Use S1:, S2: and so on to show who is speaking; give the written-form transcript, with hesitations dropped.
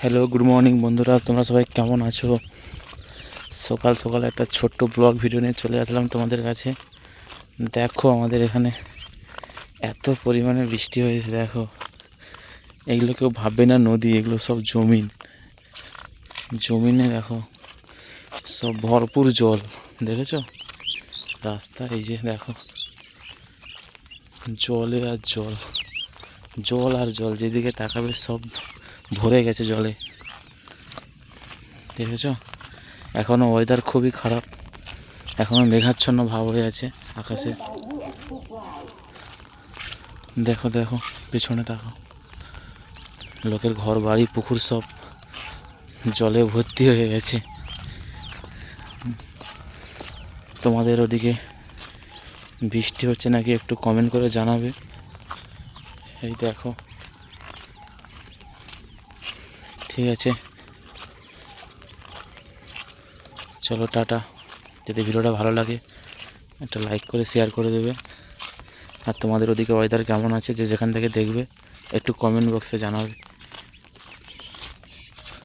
S1: Hello, good morning বন্ধুরা, তোমরা সবাই কেমন আছো? সকাল সকাল একটা ছোট্ট ব্লগ ভিডিও নিয়ে চলে আসলাম তোমাদের কাছে। দেখো আমাদের এখানে এত পরিমাণে বৃষ্টি হয়েছে। দেখো, এগুলো কেউ ভাববে না নদী, এগুলো সব জমিনে দেখো সব ভরপুর জল। দেখেছো রাস্তা, এই যে দেখো জলে আর জল, জল আর জল, যেদিকে তাকাবে সব ভরে গেছে জলে। দেখেছো, এখনও ওয়েদার খুবই খারাপ, এখনও মেঘাচ্ছন্ন ভাব হয়ে আছে আকাশে। দেখো দেখো পিছনে দেখো, লোকের ঘর বাড়ি পুকুর সব জলে ভর্তি হয়ে গেছে। তোমাদের ওদিকে বৃষ্টি হচ্ছে নাকি একটু কমেন্ট করে জানাবে। এই দেখো, ঠিক আছে, চলো টাটা। যদি ভিডিওটা ভালো লাগে একটা লাইক করে শেয়ার করে দেবে। আর তোমাদের ওদিকে ওয়েদার কেমন আছে, যে যেখান থেকে দেখবে একটু কমেন্ট বক্সে জানাবে।